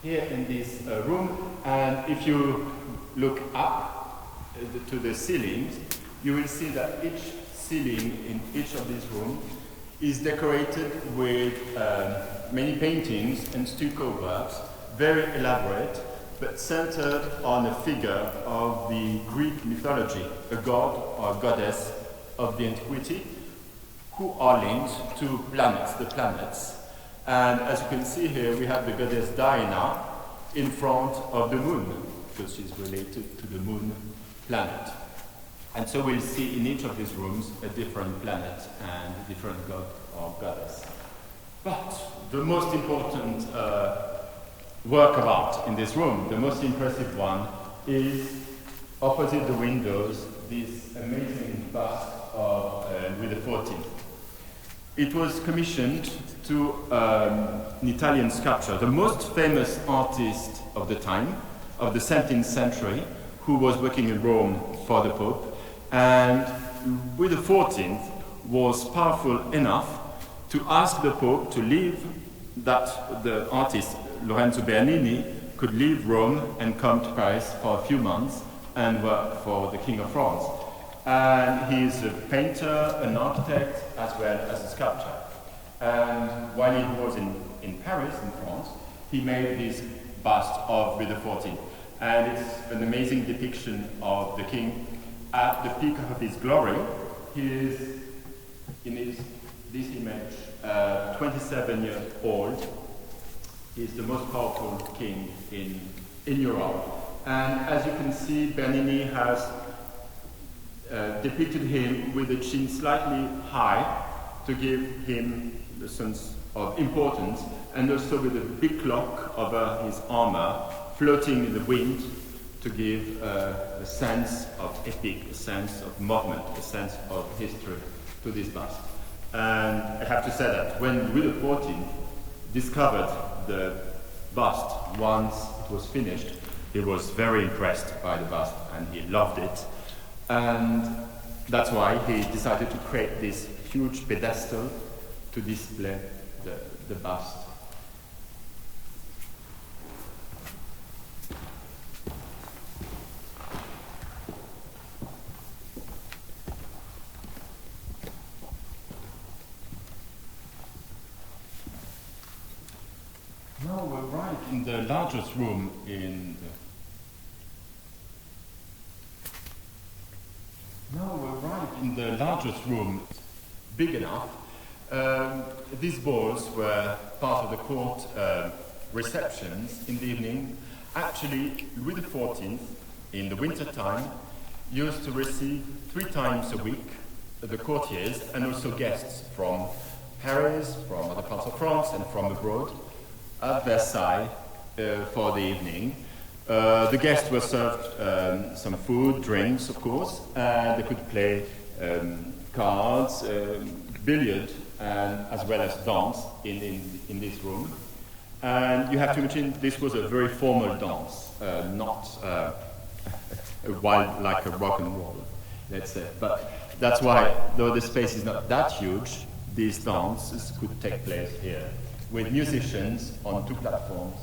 here in this room, and if you look up to the ceilings, you will see that each ceiling in each of these rooms is decorated with many paintings and stucco works, very elaborate, but centered on a figure of the Greek mythology, a god or goddess of the antiquity, who are linked to planets, the planets. And as you can see here, we have the goddess Diana in front of the moon, because she's related to the moon planet. And so we'll see in each of these rooms a different planet and a different god or goddess. But the most important work of art in this room, the most impressive one, is opposite the windows, this amazing bust of Louis XIV. It was commissioned to an Italian sculptor, the most famous artist of the time, of the 17th century, who was working in Rome for the Pope. And Louis XIV was powerful enough to ask the Pope to leave, that the artist Lorenzo Bernini could leave Rome and come to Paris for a few months and work for the King of France. And he's a painter, an architect, as well as a sculptor. And while he was in Paris, in France, he made this bust of Louis XIV. And it's an amazing depiction of the king at the peak of his glory. He is, in this image, 27 years old. He is the most powerful king in Europe. And as you can see, Bernini has depicted him with the chin slightly high to give him the sense of importance, and also with a big cloak over his armor floating in the wind to give a sense of epic, a sense of movement, a sense of history to this bust. And I have to say that when Louis XIV discovered the bust once it was finished, he was very impressed by the bust and he loved it. And that's why he decided to create this huge pedestal to display the bust. Now we're right in the largest room in the big enough. These balls were part of the court receptions in the evening. Actually, Louis XIV, in the winter time, used to receive 3 times a week the courtiers and also guests from Paris, from other parts of France, and from abroad at Versailles for the evening. The guests were served some food, drinks, of course, and they could play cards, billiard, and as well as dance in this room. And you have to imagine this was a very formal dance, not wild like a rock and roll, let's say. But that's why, though the space is not that huge, these dances could take place here with musicians on 2 platforms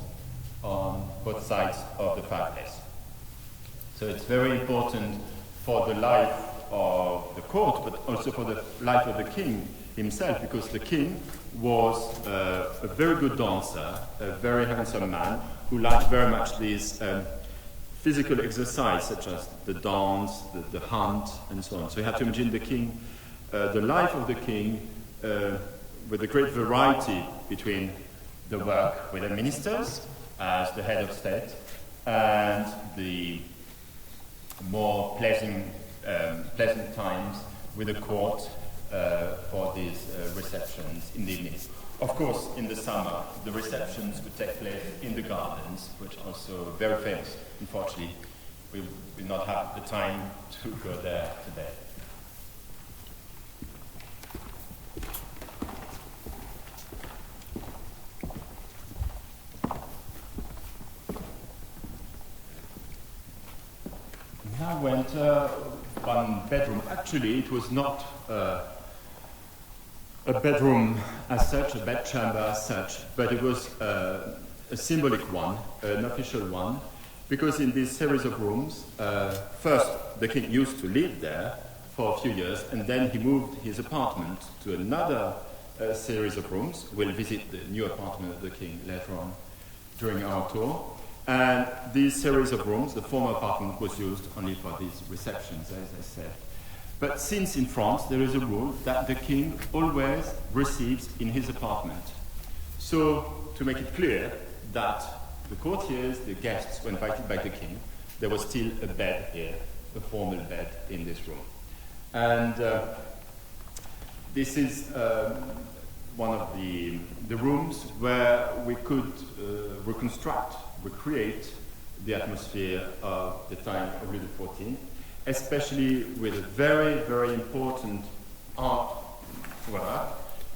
on both sides of the fireplace. So it's very important for the life of the court, but also for the life of the king himself, because the king was a very good dancer, a very handsome man, who liked very much these physical exercise, such as the dance, the hunt, and so on. So you have to imagine the king, the life of the king, with a great variety between the work with the ministers as the head of state and the more pleasant times with the court for these receptions in the evening. Of course, in the summer, the receptions would take place in the gardens, which are also very famous. Unfortunately, we will not have the time to go there today. Now we enter one bedroom. Actually, it was not a bedroom as such, a bedchamber as such, but it was a a symbolic one, an official one, because in this series of rooms, first the king used to live there for a few years, and then he moved his apartment to another series of rooms. We'll visit the new apartment of the king later on during our tour. And this series of rooms, the former apartment, was used only for these receptions, as I said. But since in France there is a rule that the king always receives in his apartment. So, to make it clear that the courtiers, the guests were invited by the king, there was still a bed here, a formal bed in this room. And this is one of the rooms where we could recreate the atmosphere of the time of Louis XIV, especially with a very, very important art work,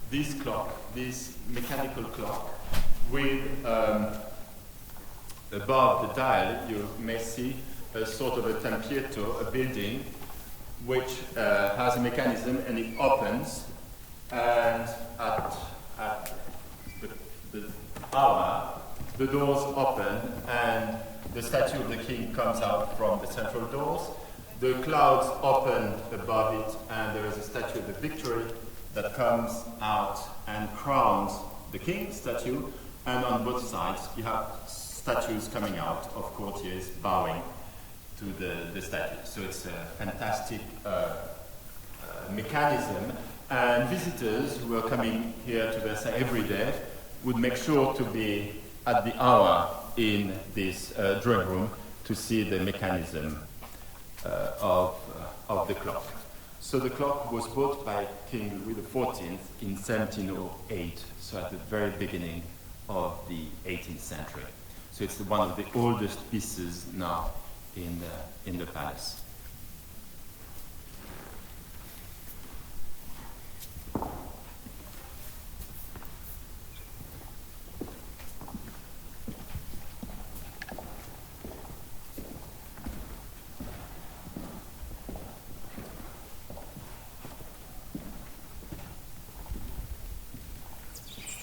this clock, this mechanical clock, with above the dial you may see a sort of a tempietto, a building, which has a mechanism and it opens, and at the hour, the doors open and the statue of the king comes out from the central doors. The clouds open above it and there is a statue of the Victory that comes out and crowns the king's statue, and on both sides you have statues coming out of courtiers bowing to the statue. So it's a fantastic mechanism, and visitors who are coming here to Versailles every day would make sure to be at the hour in this drawing room to see the mechanism of the clock. So the clock was bought by King Louis XIV in 1708, so at the very beginning of the 18th century. So it's one of the oldest pieces now in the palace.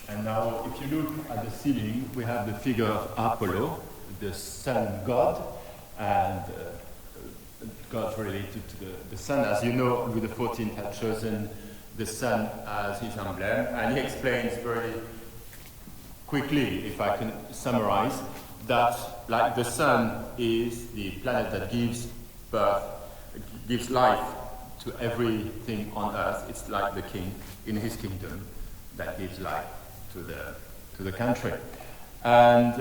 And now, if you look at the ceiling, we have the figure of Apollo, the sun god, and God related to the sun. As you know, Louis XIV had chosen the sun as his emblem, and he explains very quickly, if I can summarize, that like the sun is the planet that gives birth, gives life to everything on earth. It's like the king in his kingdom that gives life to the country. And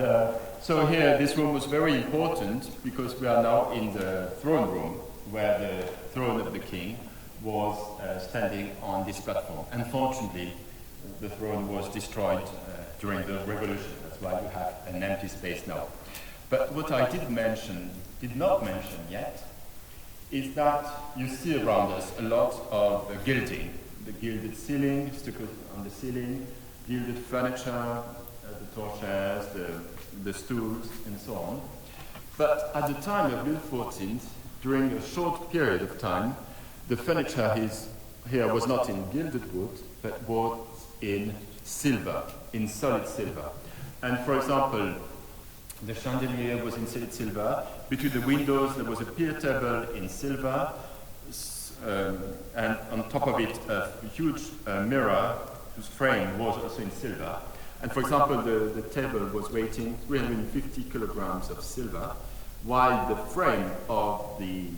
so here, this room was very important because we are now in the throne room, where the throne of the king was standing on this platform. Unfortunately, the throne was destroyed during the revolution. That's why we have an empty space now. But what I did not mention yet, is that you see around us a lot of gilding. The gilded ceiling, stucco on the ceiling, gilded furniture, the torches, the stools, and so on. But at the time of Louis XIV, during a short period of time, the furniture here was not in gilded wood, but was in silver, in solid silver. And for example, the chandelier was in solid silver. Between the windows, there was a pier table in silver, and on top of it, a huge mirror whose frame was also in silver. And for example, the table was weighing 350 kilograms of silver, while the frame of the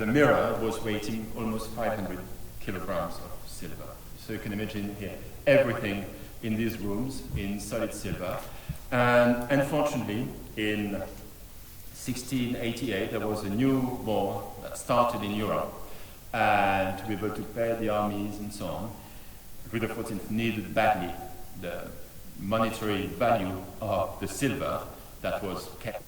mirror was weighing almost 500 kilograms of silver. So you can imagine here everything in these rooms in solid silver. And unfortunately, in 1688, there was a new war that started in Europe, and to be able to pay the armies and so on, Louis XIV needed badly the monetary value of the silver that was kept.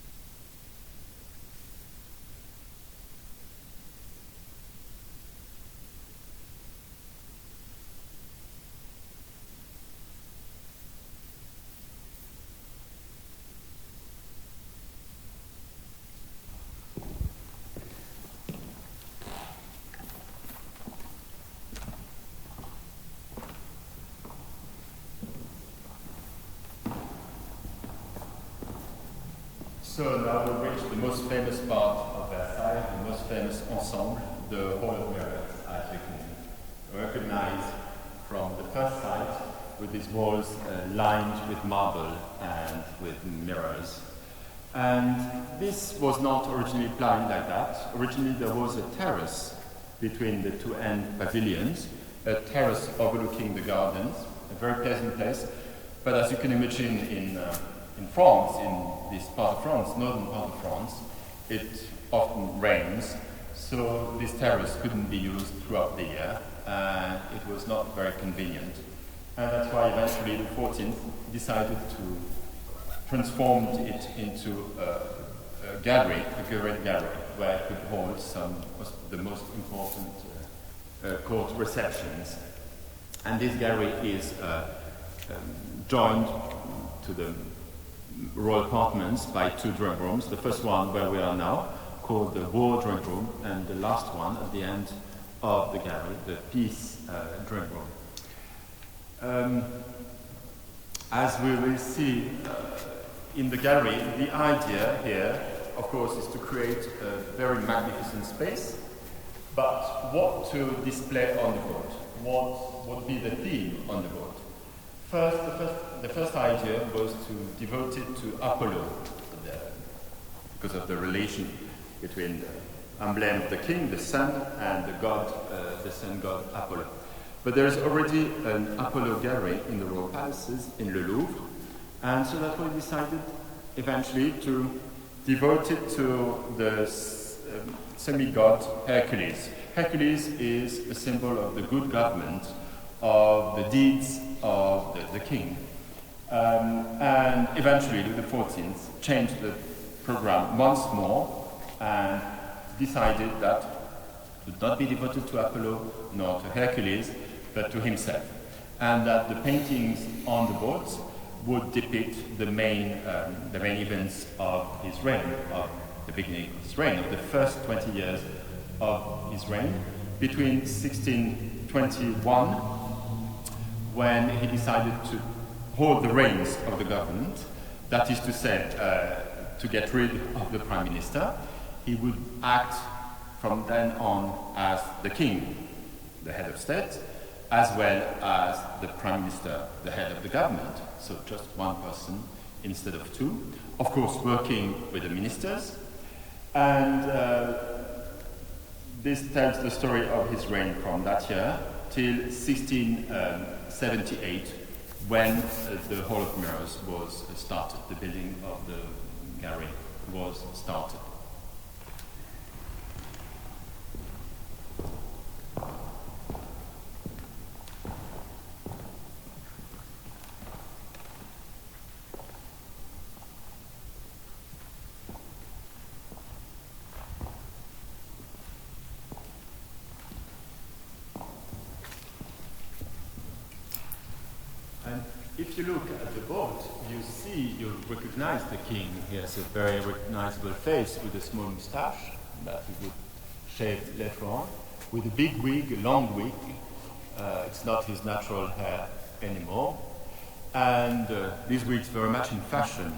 So now we reach the most famous part of Versailles, the most famous ensemble, the Hall of Mirrors, as you can recognize from the first sight, with these walls lined with marble and with mirrors. And this was not originally planned like that. Originally there was a terrace between the two end pavilions, a terrace overlooking the gardens, a very pleasant place. But as you can imagine in France, in this part of France, northern part of France, it often rains, so this terrace couldn't be used throughout the year, and it was not very convenient. And that's why eventually the 14th decided to transform it into a gallery, a great gallery, where it could hold some of the most important court receptions. And this gallery is joined to the royal apartments by two drawing rooms. The first one, where we are now, called the War Drawing Room, and the last one at the end of the gallery, the Peace Drawing Room. As we will see in the gallery, the idea here, of course, is to create a very magnificent space, but what to display on the board? What would be the theme on the board? The first idea was to devote it to Apollo, because of the relation between the emblem of the king, the sun, and the sun god Apollo. But there is already an Apollo gallery in the royal palaces in Le Louvre, and so that we decided eventually to devote it to the semi-god Hercules. Hercules is a symbol of the good government, of the deeds of the king. And eventually, Louis XIV changed the program once more and decided that it would not be devoted to Apollo nor to Hercules, but to himself. And that the paintings on the boards would depict the main events of his reign, of the beginning of his reign, of the first 20 years of his reign, between 1621, when he decided to hold the reins of the government, that is to say, to get rid of the prime minister. He would act from then on as the king, the head of state, as well as the prime minister, the head of the government, so just one person instead of two, of course working with the ministers. And this tells the story of his reign from that year till 1678, when the Hall of Mirrors was started, the building of the gallery was started. If you look at the board, you recognize the king. He has a very recognizable face with a small moustache that he would shave later on, with a big wig, a long wig. It's not his natural hair anymore. And these wigs very much in fashion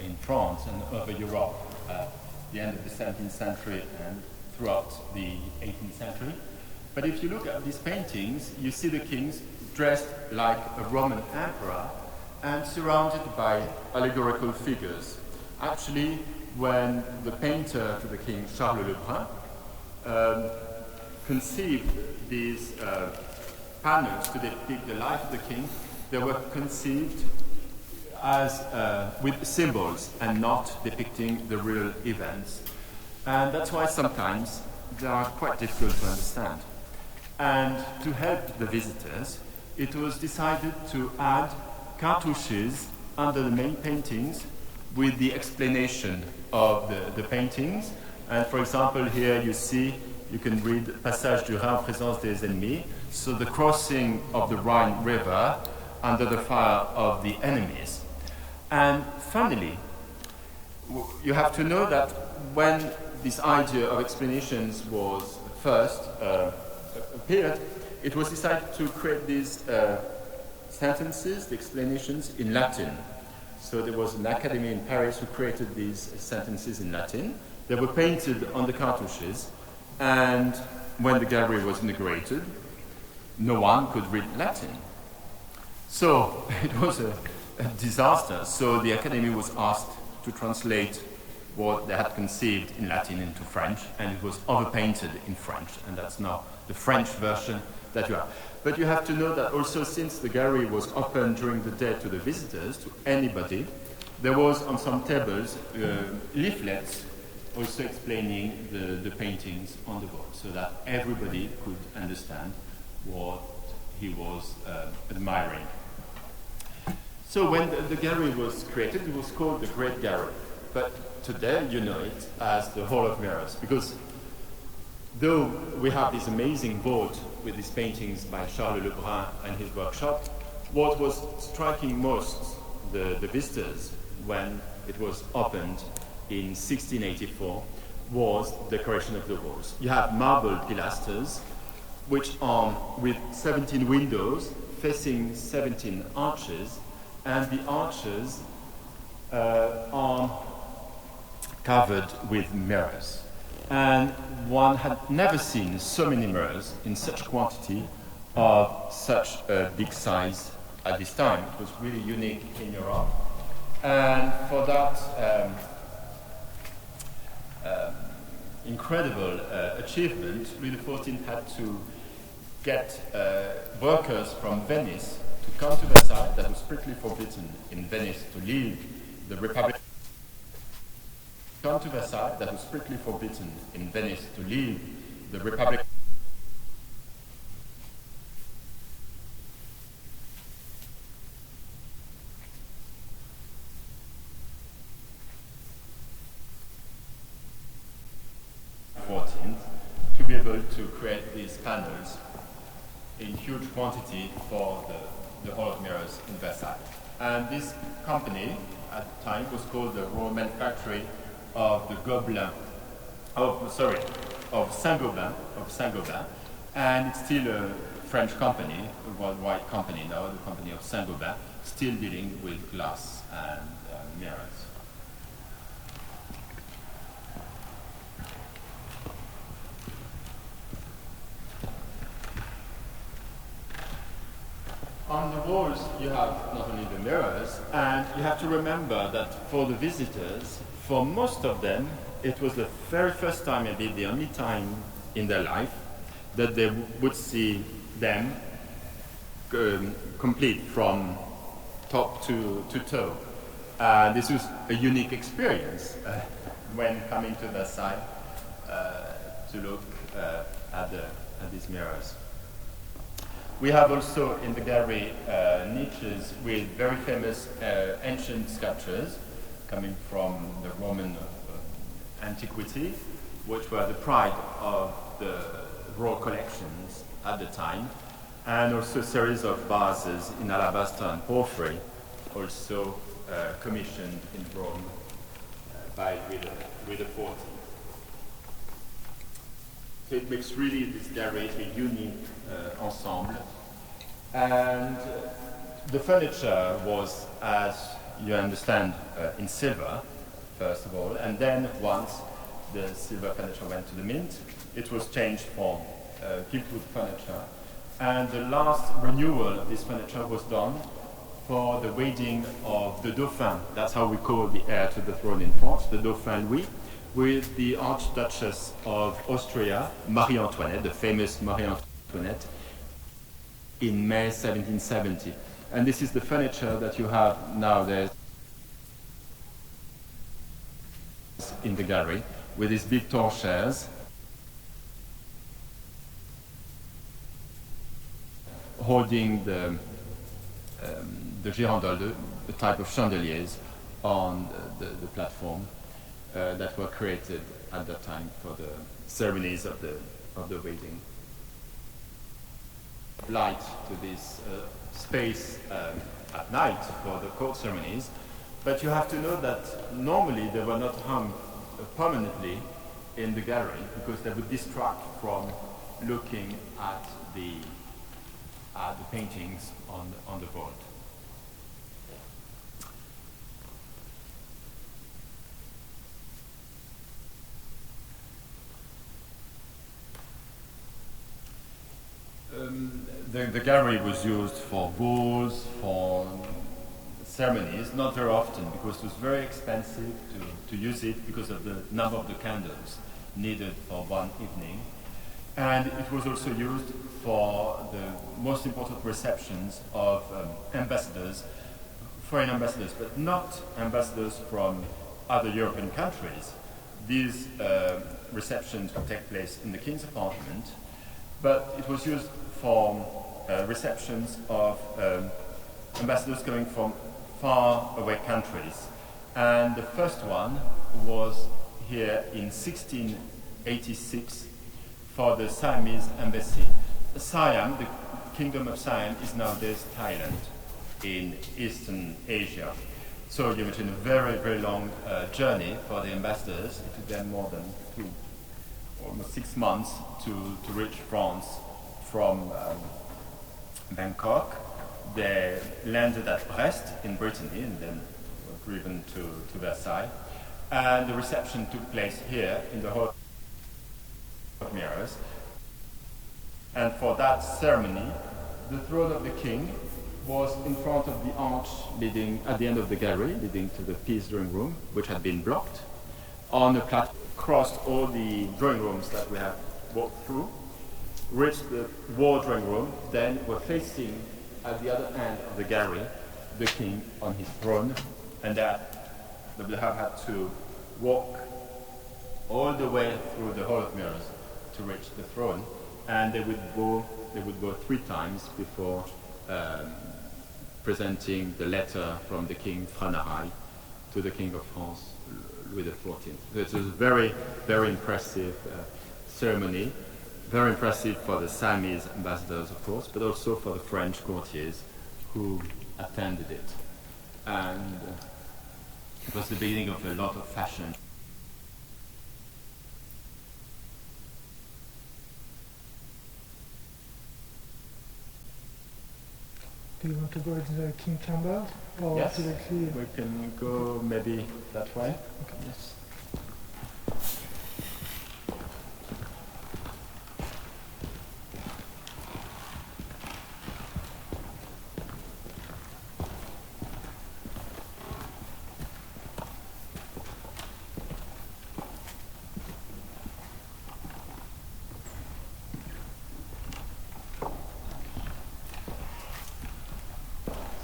in France and over Europe at the end of the 17th century and throughout the 18th century. But if you look at these paintings, you see the kings dressed like a Roman emperor and surrounded by allegorical figures. Actually, when the painter to the king, Charles Lebrun, conceived these panels to depict the life of the king, they were conceived as with symbols and not depicting the real events. And that's why sometimes they are quite difficult to understand. And to help the visitors, it was decided to add cartouches under the main paintings with the explanation of the paintings. And for example, here you can read Passage du Rhin en présence des ennemis, so the crossing of the Rhine River under the fire of the enemies. And finally, you have to know that when this idea of explanations was first appeared, it was decided to create these sentences, the explanations in Latin. So there was an academy in Paris who created these sentences in Latin. They were painted on the cartouches, and when the gallery was inaugurated, no one could read Latin. So it was a disaster. So the academy was asked to translate what they had conceived in Latin into French, and it was overpainted in French, and that's now the French version that you have. But you have to know that also, since the gallery was open during the day to the visitors, to anybody, there was on some tables leaflets also explaining the paintings on the wall, so that everybody could understand what he was admiring. So when the gallery was created, it was called the Great Gallery. But today you know it as the Hall of Mirrors, because though we have this amazing vault with these paintings by Charles Lebrun and his workshop, what was striking most the visitors when it was opened in 1684 was the decoration of the walls. You have marble pilasters, which are with 17 windows facing 17 arches, and the arches are covered with mirrors. And one had never seen so many mirrors in such quantity of such a big size at this time. It was really unique in Europe. And for that incredible achievement, Louis XIV had to get workers from Venice to come to Versailles. That was strictly forbidden in Venice to leave the Republic. Come to Versailles, that was strictly forbidden in Venice to leave the Republic. To be able to create these panels in huge quantity for the Hall of Mirrors in Versailles. And this company at the time was called the Royal Manufactory of the Gobelin, of Saint-Gobain, and it's still a French company, a worldwide company now, the company of Saint-Gobain, still dealing with glass and mirrors. On the walls, you have not only the mirrors, and you have to remember that for the visitors, for most of them, it was the very first time, maybe the only time in their life, that they would see them complete from top to toe. This was a unique experience when coming to Versailles to look at these mirrors. We have also in the gallery niches with very famous ancient sculptures coming from the Roman antiquity, which were the pride of the royal collections at the time, and also a series of vases in alabaster and porphyry, also commissioned in Rome by Louis XIV. So it makes really this gallery a unique ensemble. And the furniture was, as you understand, in silver, first of all, and then once the silver furniture went to the mint, it was changed for giltwood furniture. And the last renewal of this furniture was done for the wedding of the Dauphin. That's how we call the heir to the throne in France, the Dauphin Louis, with the Archduchess of Austria, Marie Antoinette, the famous Marie Antoinette, in May 1770. And this is the furniture that you have nowadays in the gallery, with these big tall chairs, holding the girandole, the type of chandeliers on the platform that were created at that time for the ceremonies of the wedding. Light to this space at night for the court ceremonies, but you have to know that normally they were not hung permanently in the gallery because they would distract from looking at the paintings on the vault. the gallery was used for balls, for ceremonies, not very often because it was very expensive to use it because of the number of the candles needed for one evening. And it was also used for the most important receptions of ambassadors, foreign ambassadors, but not ambassadors from other European countries. These receptions would take place in the king's apartment, but it was used for receptions of ambassadors coming from far away countries. And the first one was here in 1686 for the Siamese embassy. Siam, the Kingdom of Siam, is nowadays Thailand in Eastern Asia. So you imagine a very, very long journey for the ambassadors. It took them more than almost 6 months to reach France from Bangkok. They landed at Brest in Brittany and then were driven to Versailles. And the reception took place here in the Hall of Mirrors. And for that ceremony, the throne of the king was in front of the arch leading at the end of the gallery, leading to the peace drawing room, which had been blocked. On the platform, crossed all the drawing rooms that we have walked through, reached the war drawing room, then were facing at the other end of the gallery the king on his throne, and that they would have had to walk all the way through the Hall of Mirrors to reach the throne, and they would go 3 times before presenting the letter from the king Franahai to the king of France, Louis XIV. So it was a very, very impressive ceremony, very impressive for the Siamese ambassadors, of course, but also for the French courtiers who attended it. And it was the beginning of a lot of fashion. Do you want to go to the King Chamber or Yes, directly? we can go maybe that way. Okay. Yes.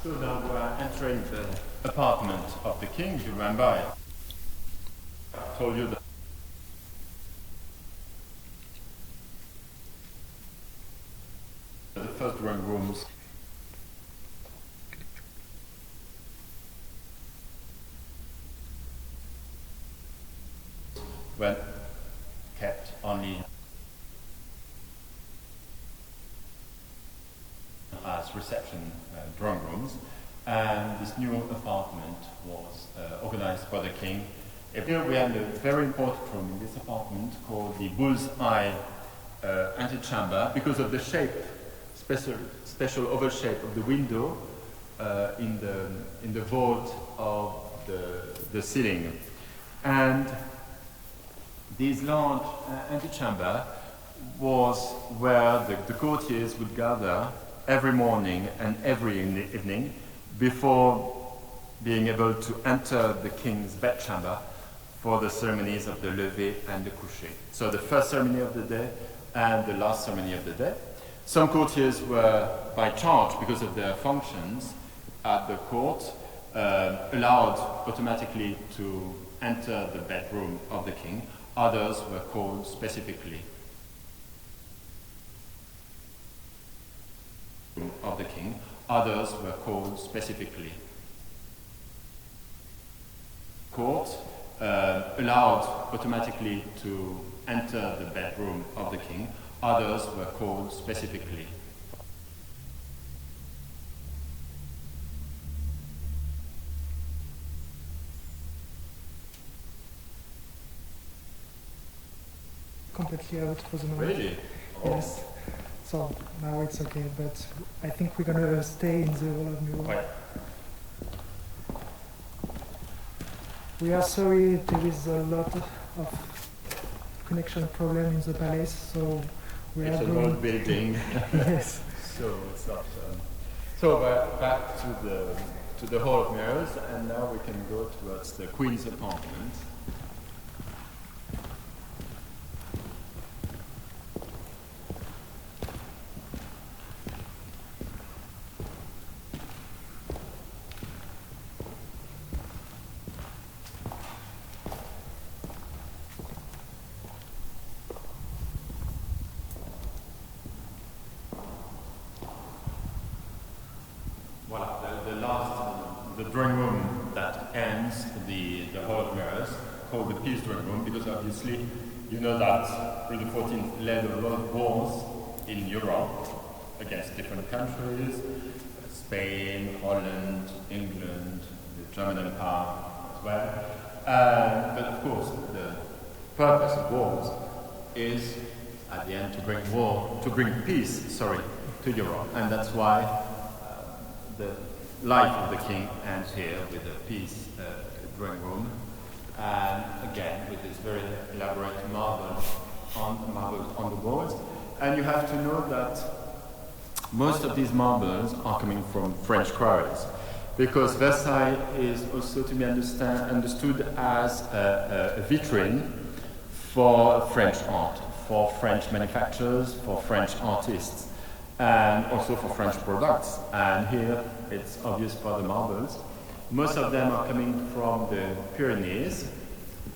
So now we are entering the apartment of the king. If you remember, I told you that the first drawing rooms were kept only as reception drawing rooms, and this new apartment was organized by the king. Here we have a very important room in this apartment called the bull's-eye antechamber because of the shape, special oval shape of the window in the vault of the ceiling. And this large antechamber was where the courtiers would gather every morning and every evening before being able to enter the king's bedchamber for the ceremonies of the lever and the coucher. So the first ceremony of the day and the last ceremony of the day. Some courtiers were, by charge because of their functions at the court, allowed automatically to enter the bedroom of the king. Others were called specifically of the king. Others were called specifically. Court allowed automatically to enter the bedroom of the king. Others were called specifically. Completely out for the moment. Really? Yes. So now it's okay, but I think we're gonna stay in the Hall of Mirrors. Right. We are sorry there is a lot of connection problem in the palace, so we It's are an going. old building. Yes. so it's not. So back to the Hall of Mirrors, and now we can go towards the Queen's apartment. The drawing room that ends the Hall of Mirrors, called the Peace Drawing Room, because obviously you know that Louis XIV led a lot of wars in Europe against different countries, Spain, Holland, England, the German Empire as well. But of course, the purpose of wars is at the end to bring peace to Europe, and that's why the life of the king ends here with a peace drawing room, and again with this very elaborate marble on the walls. And you have to know that most of these marbles are coming from French quarries, because Versailles is also to be understood as a vitrine for French art, for French manufacturers, for French artists, and also for French products. And here it's obvious for the marbles. Most of them are coming from the Pyrenees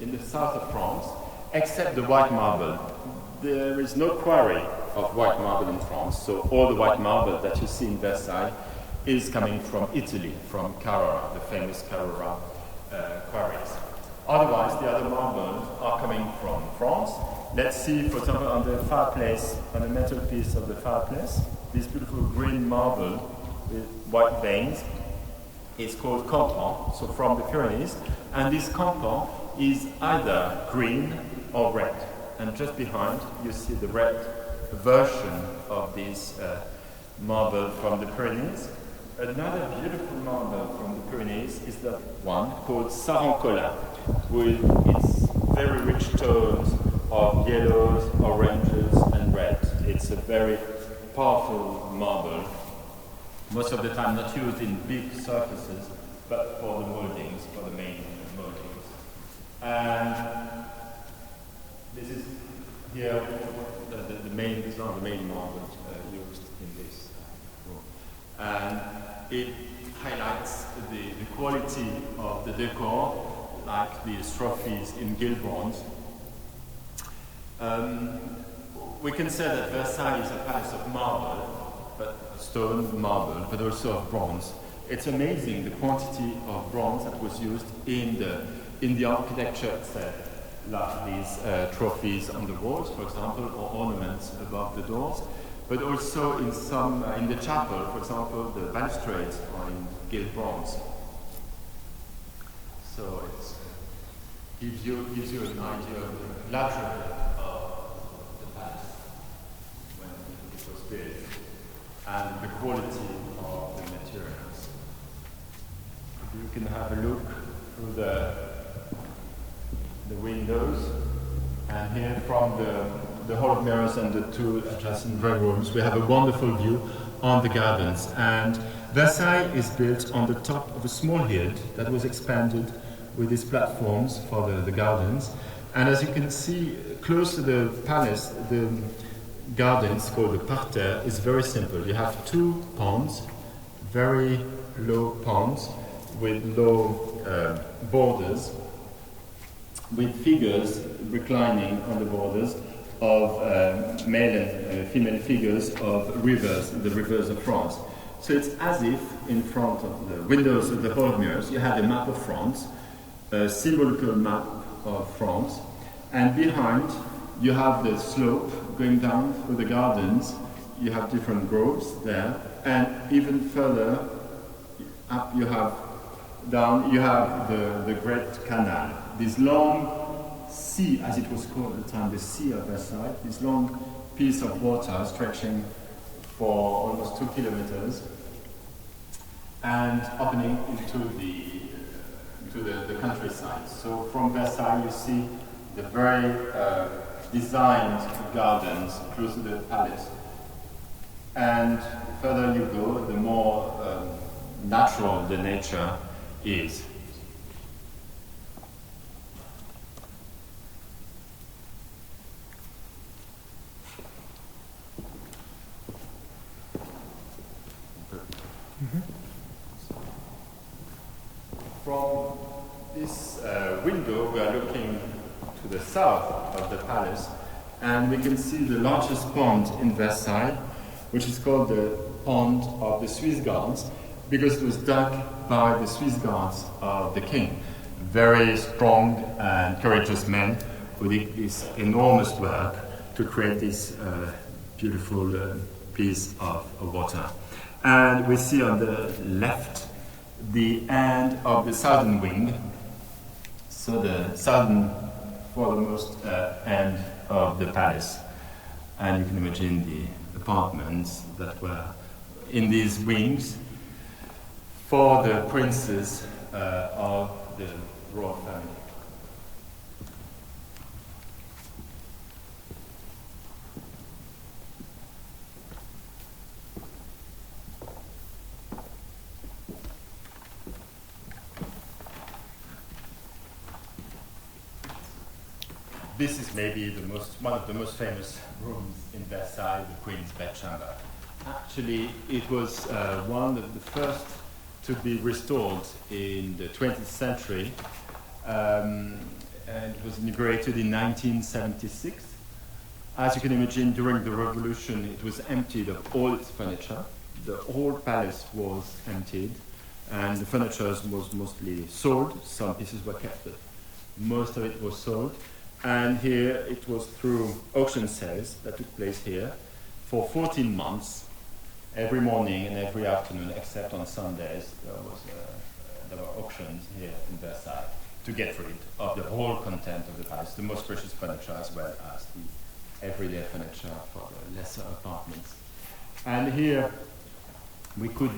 in the south of France, except the white marble. There is no quarry of white marble in France, so all the white marble that you see in Versailles is coming from Italy, from Carrara, the famous Carrara quarries. Otherwise, the other marbles are coming from France. Let's see, for example, on the fireplace, on the mantelpiece of the fireplace, this beautiful green marble with white veins is called Campan, so from the Pyrenees, and this Campan is either green or red. And just behind, you see the red version of this marble from the Pyrenees. Another beautiful marble from the Pyrenees is the one called Sarancolin, with its very rich tones of yellows, oranges, and red. It's a very powerful marble, most of the time not used in big surfaces, but for the moldings, for the main moldings. And this is here the main, these are the main marbles used in this room. And it highlights the quality of the decor, like these trophies in gilt bronze. We can say that Versailles is a palace of marble, but stone, marble, but also of bronze. It's amazing the quantity of bronze that was used in the architecture itself, like these trophies on the walls, for example, or ornaments above the doors, but also in the chapel, for example, the balustrades are in gilt bronze. So it gives you an idea of the luxury of the palace when it was built, and the quality of the materials. You can have a look through the windows, and here from the Hall of Mirrors and the two adjacent drawing rooms, we have a wonderful view on the gardens. And Versailles is built on the top of a small hill that was expanded with these platforms for the gardens. And as you can see, close to the palace, the gardens called the parterre is very simple. You have two ponds, very low ponds with low borders, with figures reclining on the borders of male and female figures of rivers, the rivers of France. So it's as if in front of the windows of the Hall of Mirrors you had a map of France, a symbolical map of France, and behind you have the slope going down through the gardens. You have different groves there, and even further up you have the Great Canal, this long sea, as it was called at the time, the Sea of Versailles, this long piece of water stretching for almost 2 kilometers and opening into the countryside. So from Versailles you see the very designed gardens close to the palace. And further you go, the more natural the nature is. From this window, we are looking to the south of the palace, and we can see the largest pond in Versailles, which is called the Pond of the Swiss Guards, because it was dug by the Swiss Guards of the king. Very strong and courageous men who did this enormous work to create this beautiful piece of water. And we see on the left the end of the southern wing, so the southern, foremost end of the palace. And you can imagine the apartments that were in these wings for the princes of the royal family. This is maybe one of the most famous rooms in Versailles, the Queen's bedchamber. Actually, it was one of the first to be restored in the 20th century, and it was inaugurated in 1976. As you can imagine, during the revolution, it was emptied of all its furniture. The whole palace was emptied, and the furniture was mostly sold. Some pieces were kept, but most of it was sold. And here it was through auction sales that took place here for 14 months, every morning and every afternoon, except on Sundays. There were auctions here in Versailles to get rid of the whole content of the palace, the most precious furniture as well as the everyday furniture for the lesser apartments. And here we could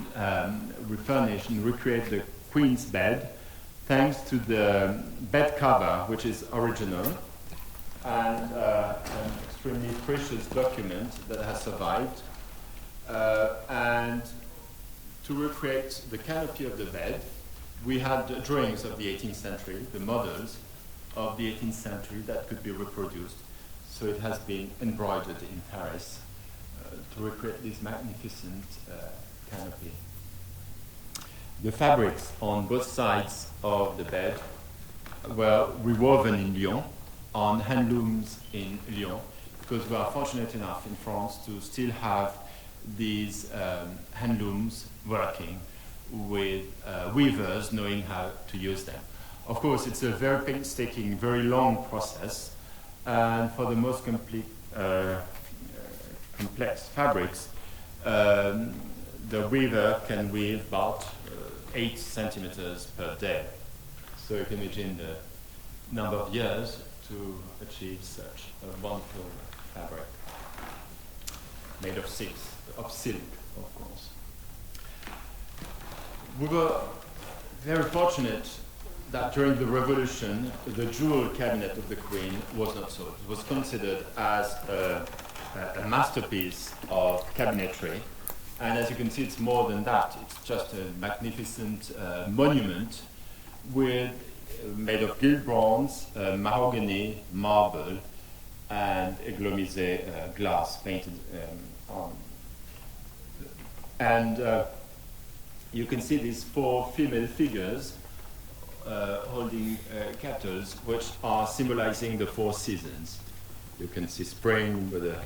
refurnish and recreate the Queen's bed thanks to the bed cover, which is original, and an extremely precious document that has survived. And to recreate the canopy of the bed, we had drawings of the 18th century, the models of the 18th century that could be reproduced. So it has been embroidered in Paris to recreate this magnificent canopy. The fabrics on both sides of the bed were rewoven in Lyon, on handlooms in Lyon, because we are fortunate enough in France to still have these handlooms working with weavers knowing how to use them. Of course, it's a very painstaking, very long process, and for the most complex fabrics, the weaver can weave about 8 centimeters per day. So you can imagine the number of years to achieve such a wonderful fabric made of silk, of course. We were very fortunate that during the revolution, the jewel cabinet of the Queen was not sold. It was considered as a masterpiece of cabinetry. And as you can see, it's more than that. It's just a magnificent monument made of gilt bronze, mahogany, marble, and églamisé glass painted on. And you can see these 4 female figures holding kettles, which are symbolizing the 4 seasons. You can see spring with the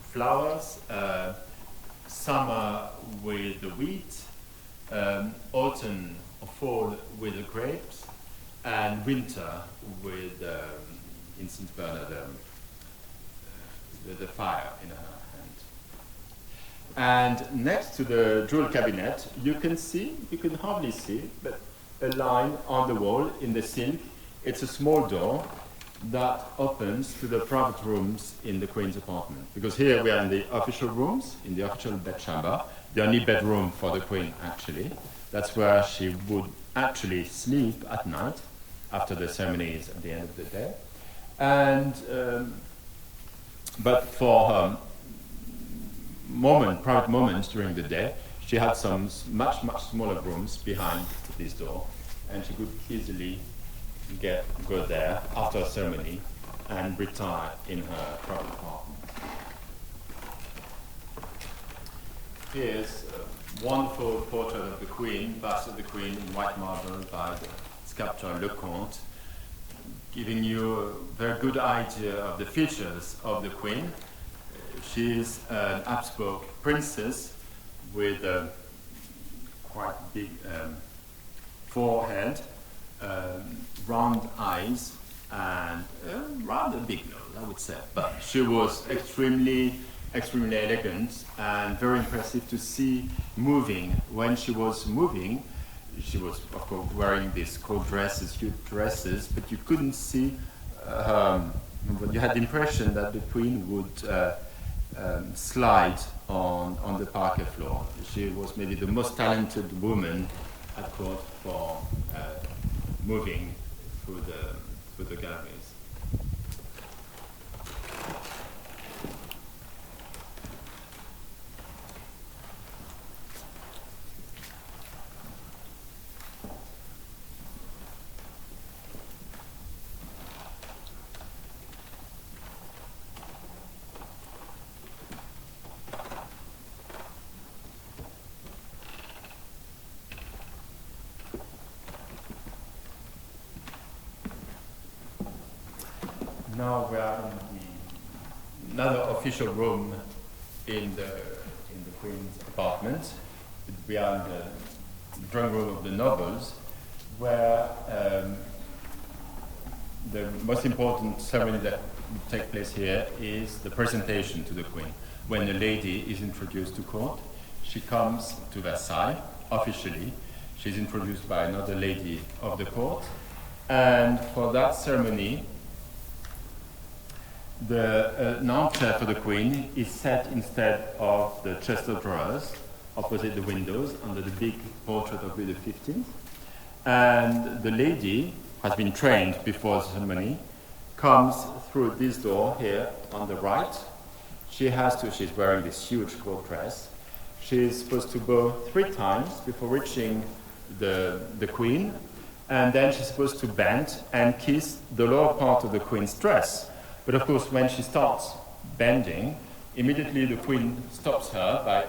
flowers, summer with the wheat, autumn or fall with the grapes, and winter with incense burner, the fire in her hand. And next to the jewel cabinet, you can hardly see, but a line on the wall in the silk. It's a small door that opens to the private rooms in the Queen's apartment. Because here we are in the official rooms, in the official bedchamber, the only bedroom for the Queen, actually. That's where she would actually sleep at night after the ceremonies at the end of the day. And but for her private moments during the day, she had some much smaller rooms behind this door, and she could easily go there after a ceremony and retire in her private apartment. Here's a wonderful portrait of the Queen, bust of the Queen in white marble by the sculptor Leconte, giving you a very good idea of the features of the Queen. She is an Habsburg princess with a quite big forehead, round eyes, and rather big nose, I would say. But she was extremely elegant and very impressive to see moving. When she was moving, she was, of course, wearing these court dresses, huge dresses, but you couldn't see you had the impression that the Queen would slide on the parquet floor. She was maybe the most talented woman at court for moving through the galleries. Now we are in another official room in the Queen's apartment. We are in the drawing room of the nobles, where the most important ceremony that will take place here is the presentation to the Queen. When a lady is introduced to court, she comes to Versailles officially. She's introduced by another lady of the court, and for that ceremony, an armchair for the Queen is set instead of the chest of drawers opposite the windows under the big portrait of Louis XV. And the lady has been trained before the ceremony, comes through this door here on the right. She's wearing this huge court dress. She's supposed to bow 3 times before reaching the Queen, and then she's supposed to bend and kiss the lower part of the Queen's dress. But of course, when she starts bending, immediately the Queen stops her by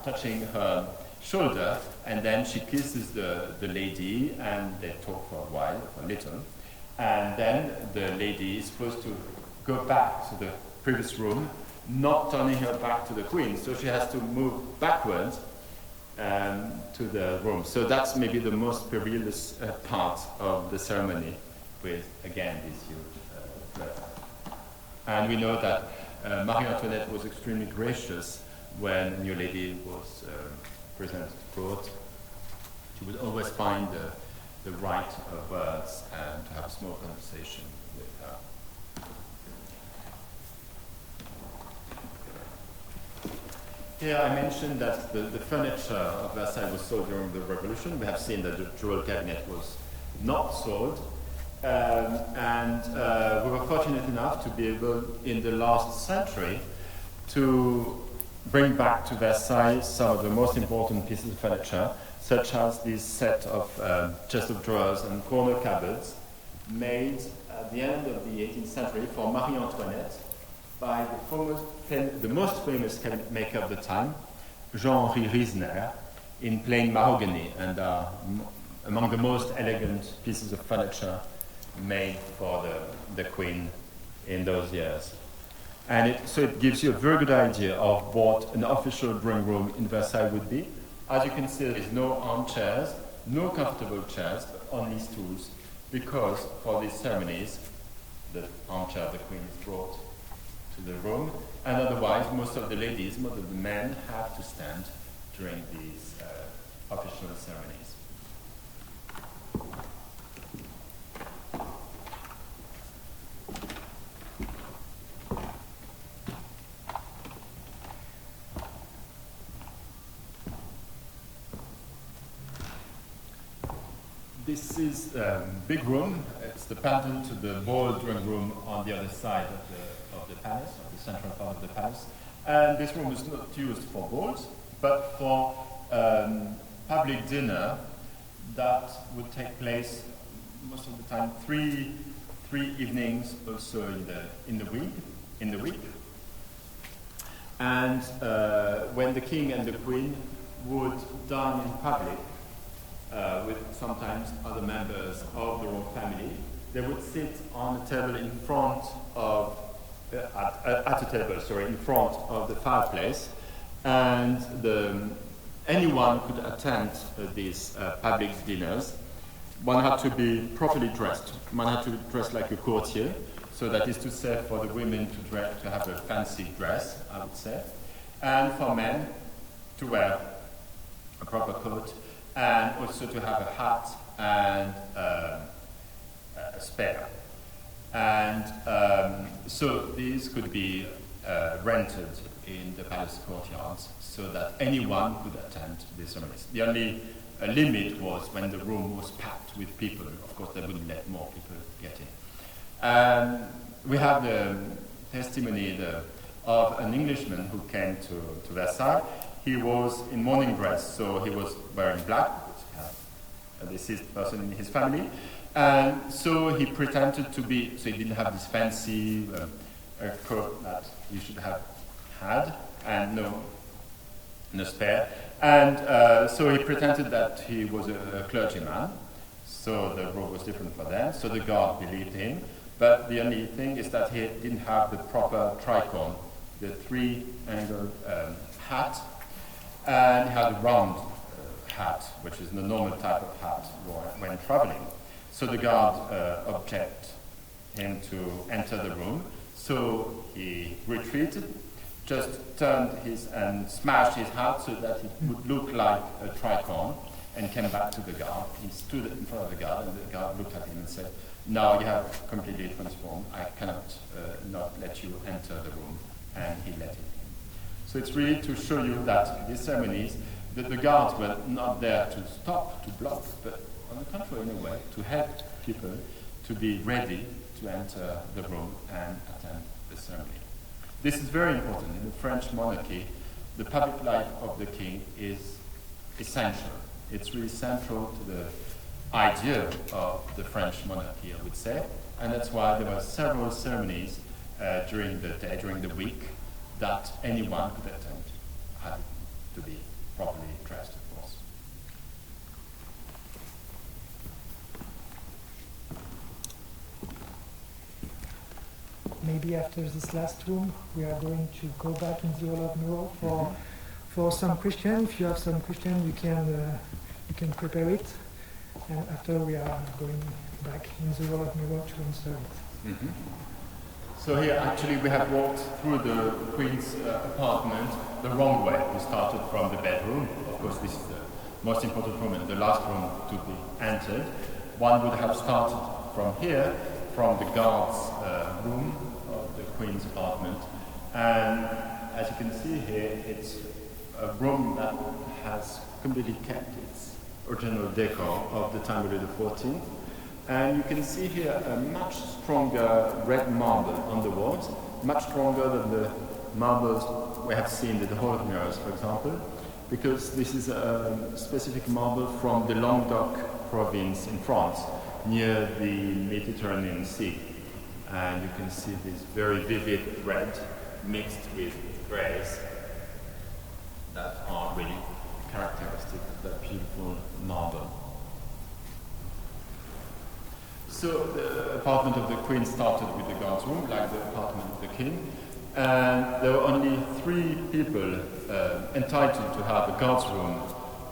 touching her shoulder, and then she kisses the lady, and they talk for a while, for a little. And then the lady is supposed to go back to the previous room, not turning her back to the Queen. So she has to move backwards to the room. So that's maybe the most perilous part of the ceremony, with, again, this huge and we know that Marie Antoinette was extremely gracious when a new lady was presented to court. She would always find the right words and to have a small conversation with her. Here I mentioned that the furniture of Versailles was sold during the Revolution. We have seen that the jewel cabinet was not sold. We were fortunate enough to be able, in the last century, to bring back to Versailles some of the most important pieces of furniture, such as this set of chest of drawers and corner cupboards made at the end of the 18th century for Marie Antoinette by the most famous cabinet maker of the time, Jean-Henri Riesner, in plain mahogany, and among the most elegant pieces of furniture made for the Queen in those years. And so it gives you a very good idea of what an official drawing room in Versailles would be. As you can see, there is no armchairs, no comfortable chairs, but only stools, because for these ceremonies, the armchair of the Queen is brought to the room, and otherwise most of the ladies, most of the men have to stand during these official ceremonies. This is a big room. It's the pendant to the ball drawing room on the other side of the palace, of the central part of the palace. And this room is not used for balls, but for public dinner that would take place most of the time three evenings also in the week. And when the king and the queen would dine in public with sometimes other members of the royal family, they would sit on a table in front of at a table, sorry, in front of the fireplace, and anyone could attend these public dinners. One had to be properly dressed. One had to dress like a courtier, so that is to say for the women to have a fancy dress, I would say, and for men to wear a proper coat, and also to have a hat and a spare. And so these could be rented in the palace courtyards so that anyone could attend the ceremonies. The only limit was when the room was packed with people. Of course, they wouldn't let more people get in. We have the testimony of an Englishman who came to Versailles. He was in mourning dress, so he was wearing black, because he had a deceased person in his family. And so he pretended to be, so he didn't have this fancy coat that you should have had, and no spare. And so he pretended that he was a clergyman, so the robe was different for them, so the guard believed him. But the only thing is that he didn't have the proper tricorn, the three-angled hat, and he had a round hat, which is the normal type of hat when traveling. So the guard objected him to enter the room. So he retreated, just turned and smashed his hat so that it would look like a tricorn, and came back to the guard. He stood in front of the guard, and the guard looked at him and said, "Now you have completely transformed. I cannot not let you enter the room." And he let him in. So it's really to show you that these ceremonies, that the guards were not there to stop, to block, but on the contrary, in a way, to help people to be ready to enter the room and attend the ceremony. This is very important. In the French monarchy, the public life of the king is essential. It's really central to the idea of the French monarchy, I would say, and that's why there were several ceremonies during the day, during the week, that anyone could attend. Had to be properly dressed, of course. Maybe after this last room, we are going to go back in the Hall of Mirror for some question. If you have some question, you can prepare it, and after we are going back in the Hall of Mirror to answer it. Mm-hmm. So here, actually, we have walked through the Queen's apartment the wrong way. We started from the bedroom. Of course, this is the most important room and the last room to be entered. One would have started from here, from the guard's room of the Queen's apartment. And as you can see here, it's a room that has completely kept its original decor of the time of Louis XIV. And you can see here a much stronger red marble on the walls, much stronger than the marbles we have seen in the Hall of Mirrors, for example, because this is a specific marble from the Languedoc province in France, near the Mediterranean Sea. And you can see this very vivid red mixed with greys that are really characteristic of that beautiful marble. So the apartment of the Queen started with the guard's room, like the apartment of the King, and there were only 3 people entitled to have a guard's room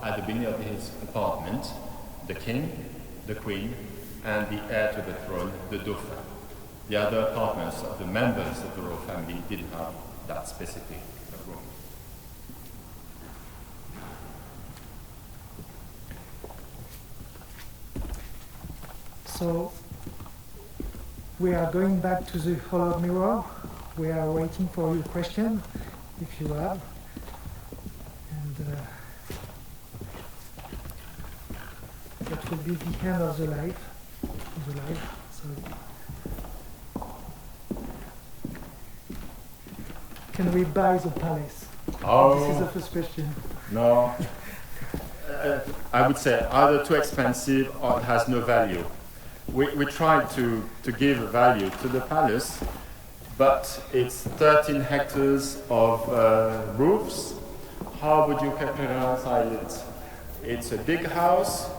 at the beginning of his apartment: the King, the Queen, and the heir to the throne, the Dauphin. The other apartments of the members of the royal family didn't have that specific room. So we are going back to the Hall of Mirror. We are waiting for your question, if you have. And that will be the end of the live. So can we buy the palace? Oh. This is the first question. No. I would say either too expensive or it has no value. We tried to give a value to the palace, but it's 13 hectares of roofs. How would you characterize it? It's a big house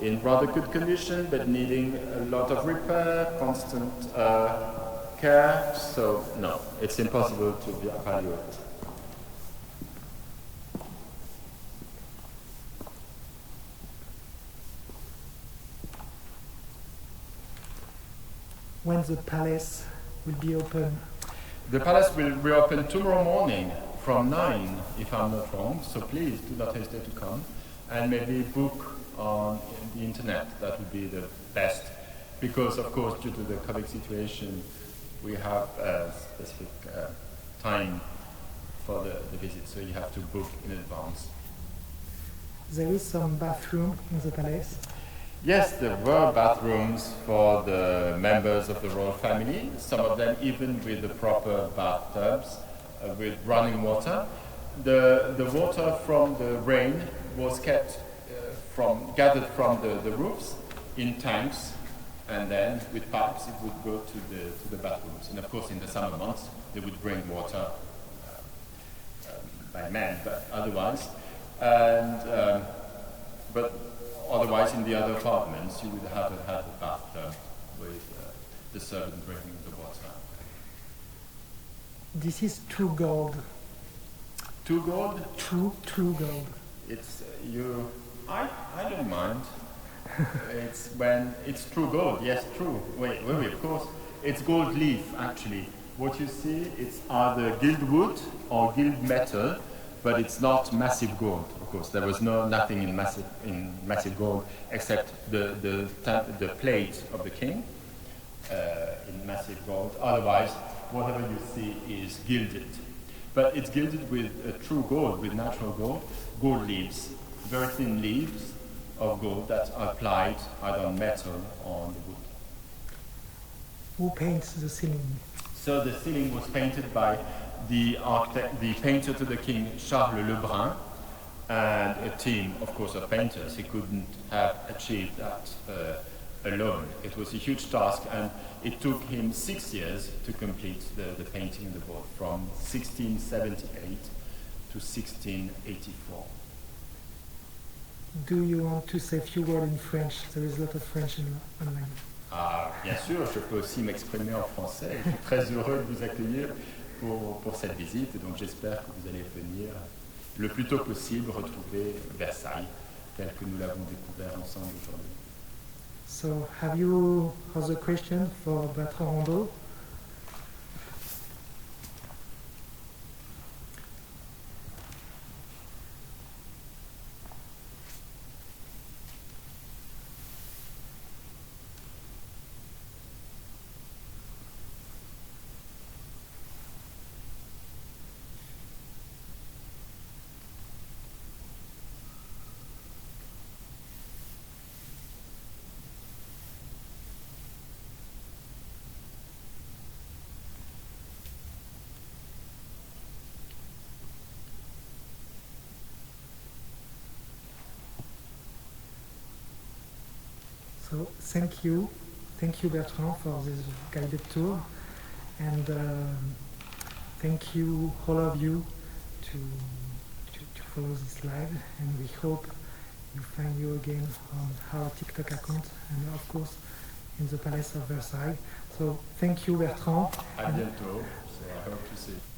in rather good condition, but needing a lot of repair, constant care. So no, it's impossible to value it. When the palace will be open? The palace will reopen tomorrow morning from 9, if I'm not wrong. So please do not hesitate to come and maybe book on the internet. That would be the best, because of course due to the COVID situation we have a specific time for the visit, so you have to book in advance. There is some bathroom in the palace? Yes, there were bathrooms for the members of the royal family, some of them even with the proper bathtubs with running water. The water from the rain was kept gathered from the roofs in tanks, and then with pipes it would go to the bathrooms. And of course in the summer months they would bring water by man, but otherwise, otherwise in the other apartments you would have to have a bathtub with the servant bringing the water. This is true gold. True gold? True gold. It's I don't mind. It's true gold. Yes, true. Wait, of course. It's gold leaf actually. What you see, it's either gilt wood or gilt metal, but it's not massive gold. Of course, there was nothing in massive gold except the plate of the king in massive gold. Otherwise, whatever you see is gilded. But it's gilded with true gold, with natural gold leaves, very thin leaves of gold that are applied either on metal or on the wood. Who paints the ceiling? So the ceiling was painted by the painter to the king, Charles Lebrun, and a team, of course, of painters. He couldn't have achieved that alone. It was a huge task, and it took him 6 years to complete the painting of the board, from 1678 to 1684. Do you want to say a few words in French? There is a lot of French online. Ah, bien sûr, je peux aussi m'exprimer en français. Je suis très heureux de vous accueillir pour cette visite, et donc j'espère que vous allez venir le plus tôt possible retrouver Versailles tel que nous l'avons découvert ensemble aujourd'hui. So, have you other question for Bertrand Rondeau? So thank you Bertrand for this guided tour, and thank you all of you to follow this live, and we hope you find you again on our TikTok account and of course in the Palace of Versailles. So thank you Bertrand. À bientôt. So I hope to see you.